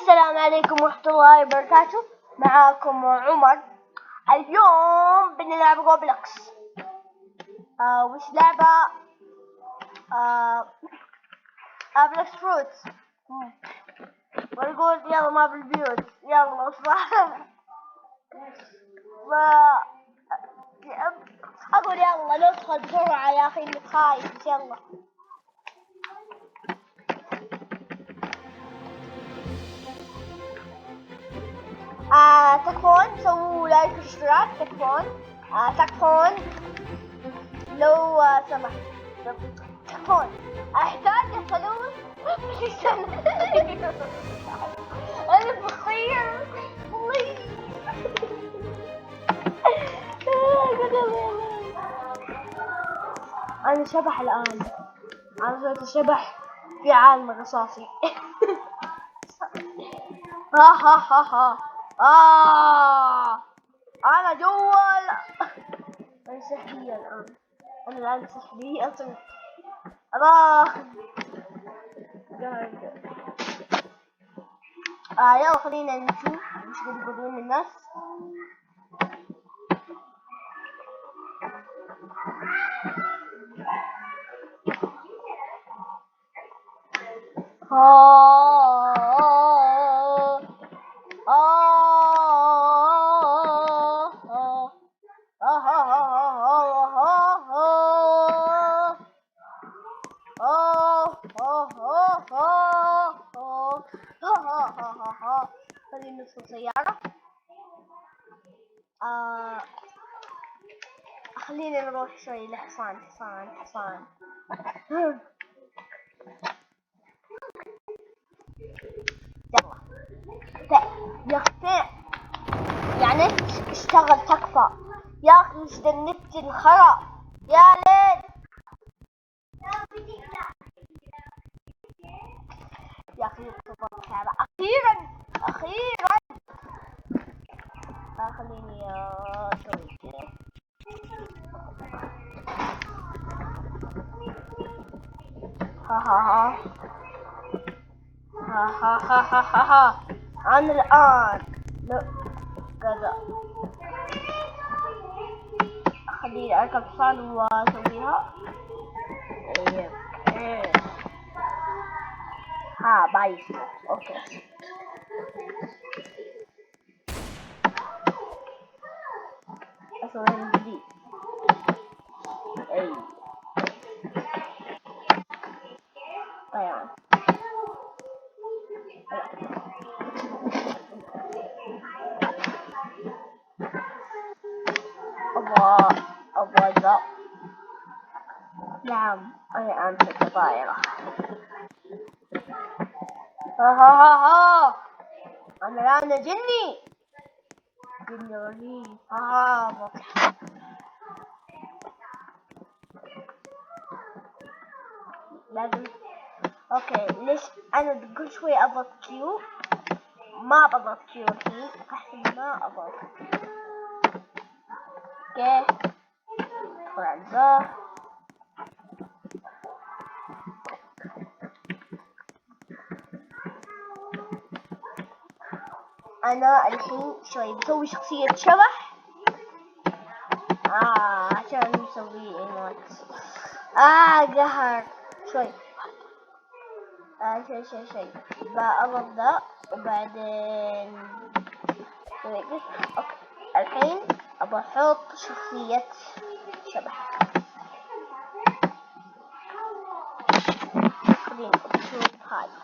السلام عليكم ورحمة الله وبركاته. معاكم عمر. اليوم بنلعب روبلوكس. وش لعبة؟ روبلوكس فروتس. ونقول يلا ما بالبيوت، يلا صح. أقول يلا ندخل بسرعة يا أخي، إني خايف. يلا تكفون سووا لايك واشتراك. تكفون لو سمحت. تكفون احتاج فلوس. انا بخير انا شبح الان. انا صرت شبح في عالم رصاصي. ها انا جوال. انا سحرية الان. انا الان سحرية صرت. يلا خلينا نشوف ايش يقولون الناس. خلينا ندخل سيارة. خلينا نروح شوي لحصان. يلا يا اخي يا نت اشتغل تكفى يا اخي. وش ذا النت الخرا يا ليل يا اخي. اخيرا خليني اسوي كذا. ها انا الان كذا. خليني اركب حصان واسويها. بايس. اوكي اسويها من جديد. طيب أبغى ذا. نعم أنا أمسك الطائرة. أنا الآن جني رهيب. لازم. أوكي ليش أنا كل شوي أضغط كيو؟ ما بضغط كيو الحين. أحسن ما أضغط. اوكي ادخل. انا الحين شوي بسوي شخصية شبح عشان نسوي ايموت. قهر شوي. شوي بأضغط ذا وبعدين اوكي الحين ابغى احط شخصية شبح. خلينا نشوف هذا.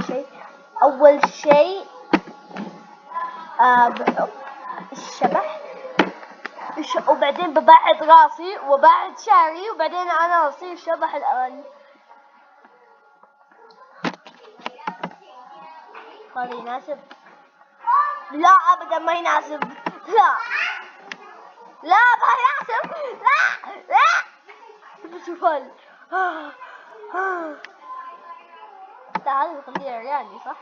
شيء أول شيء بحط الشبح وبعدين ببعد راسي وبعد شعري وبعدين أنا أصير شبح الآن. هذا يناسب؟ لا أبدا ما يناسب. لا ما يناسب. لا شوف أطفال. تعال نخليها رياضي صح؟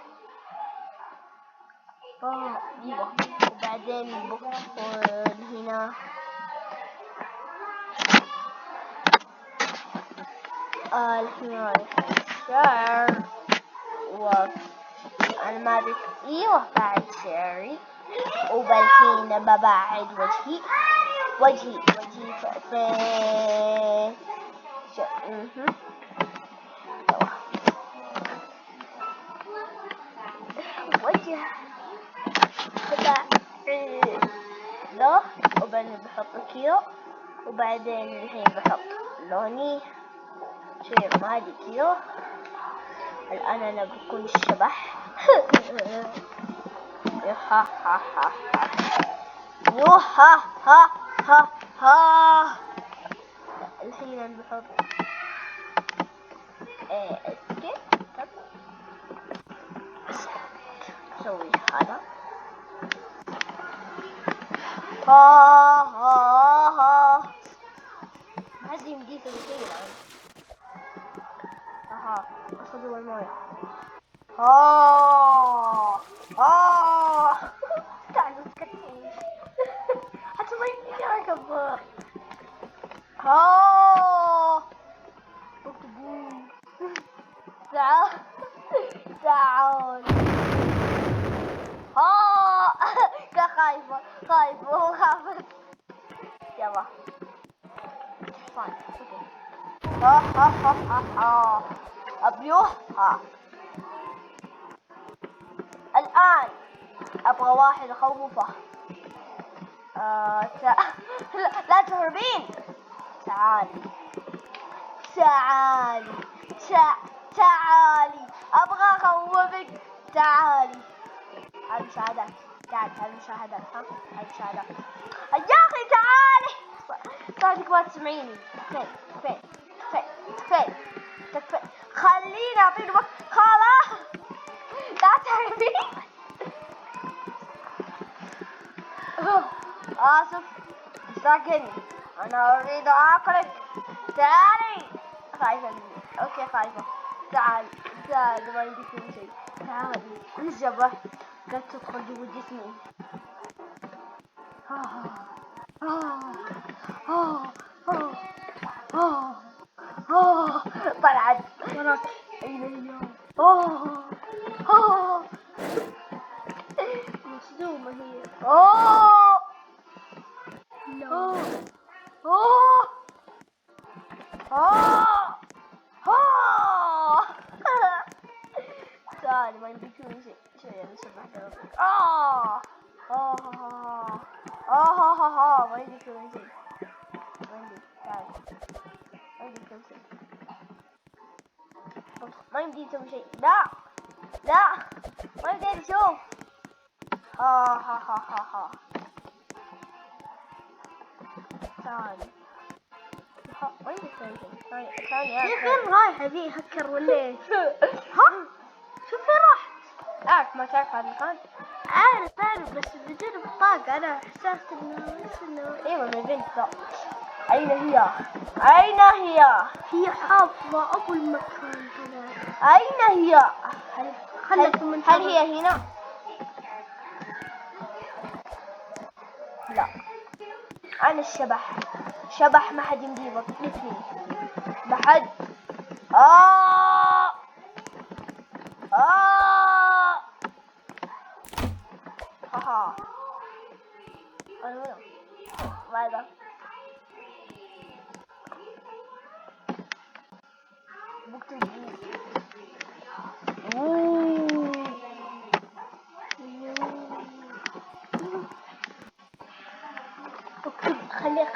ايوه. وبعدين بدخل هنا الحين الشعر وأنا ما أدري. ايوه بعد شعري. وبالحين ببعد وجهي في وجه له. وبعدين بحط كيو. وبعدين الحين بحط لوني شيء ما ادري كيو. الآن أنا بكون الشبح. ها ها ها يو ها ها ها ها. الحين أنا بحط أسوي هذا. ها ما حد يمدي يسوي شيء الآن. أخذوا الموية. تعالوا تكتبوا. حتى ما يمديني أركب. اكتبوا. تعال. خايفة. يلا. فاين. أبيوه. الآن أبغى واحد أخوفه. لا تهربين. تعالي أبغى أخوفك. تعالي. هذا مساعدك. تعال مساعدك. هذا مساعدك يا أخي. تعالي صادق ما تسمعيني. فين خليني أعطيني وقت. خلاص لا تهربين. آسف ساكني. أنا أريد أكلك. تعالي. خايفة مني. أوكي خايفة. تعال ما يمديك من شيء. تعالي. الجبهة لا تدخل جوا جسمي. طلعت. أين هي؟ مصدومة هي. تعالي ما يمديك من شيء أنا شبه دربك. ما يمديك من شيء. ما يمدي يسوي شيء. لا ما يقدر يشوف. ثاني ما يمدي يسوي شيء. ثاني فين رايح ابي هكر ولا ايش؟ شوف فين رحت. ما تعرف هذا المكان. عارف بس بجرب الطاقة. انا احسست انه ايوه من بنت. أين هي؟ هي حافظة أبو المكان هذا. أين هي؟ هل هي هنا؟ لا أنا الشبح ما حد يمدي يوقفني. ما حد. ماذا؟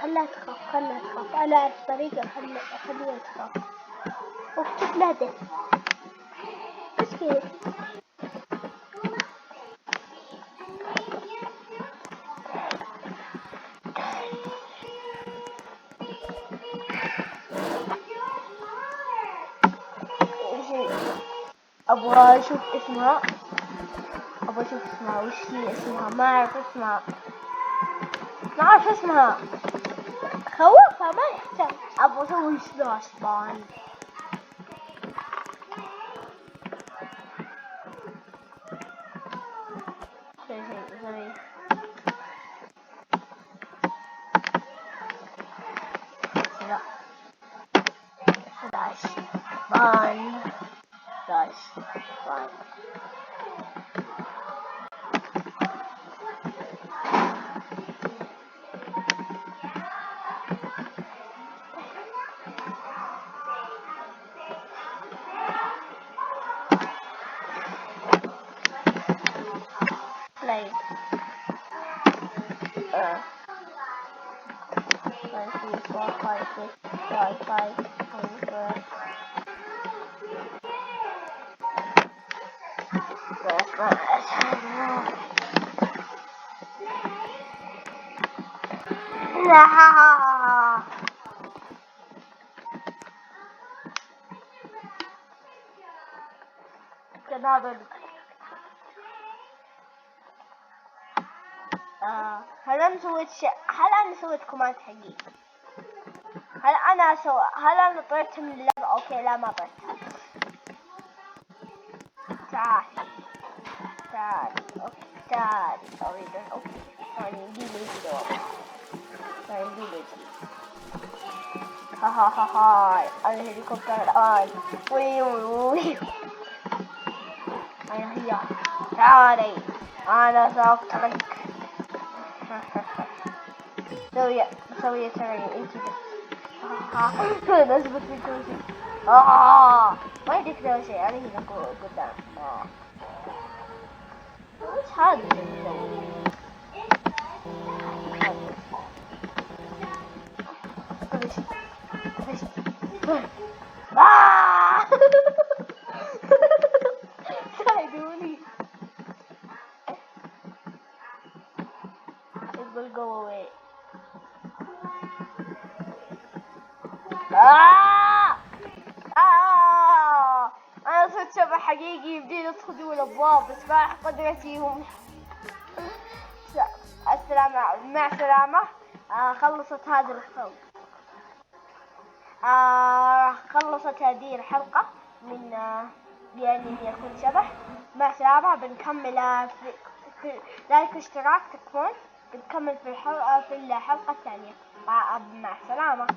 خليها تخاف. أنا أعرف طريقة خليها تخاف. اكتب لها ده بس كده. أبغى أشوف اسمها. وش هي اسمها؟ ما أعرف اسمها. خوفها ما يحتاج. بسوي سلاش بان. زي لا سلاش بان سلاش بان. play 1 2 4 5 6 5 5 هل انا سويت كوماند حقيقي؟ هل انا طلعت من اللعبة؟ اوكي لا ما طلعت. تعال اوكي تعال اريد اوكي ثاني انجليزي ها انا هليكوبتر الان. وي انا هي تعالي انا ساقتلك. سوي ترى انت بس نزبط في كل شيء. ما يديك ذا شيء انا هنا قدام. وش هذا اللي ساعدوني. It will go away. أنا صرت شبح حقيقي يبدين يدخلون الأبواب بس ما قدرتيهم. السلامة مع السلامة. خلصت هذه الحلقة. خلصت هذه الحلقة من يعني إني أكون شبح. مع السلامة. بنكمل في لايك واشتراك تكفون. بنكمل في الحلقة الثانية. مع السلامة.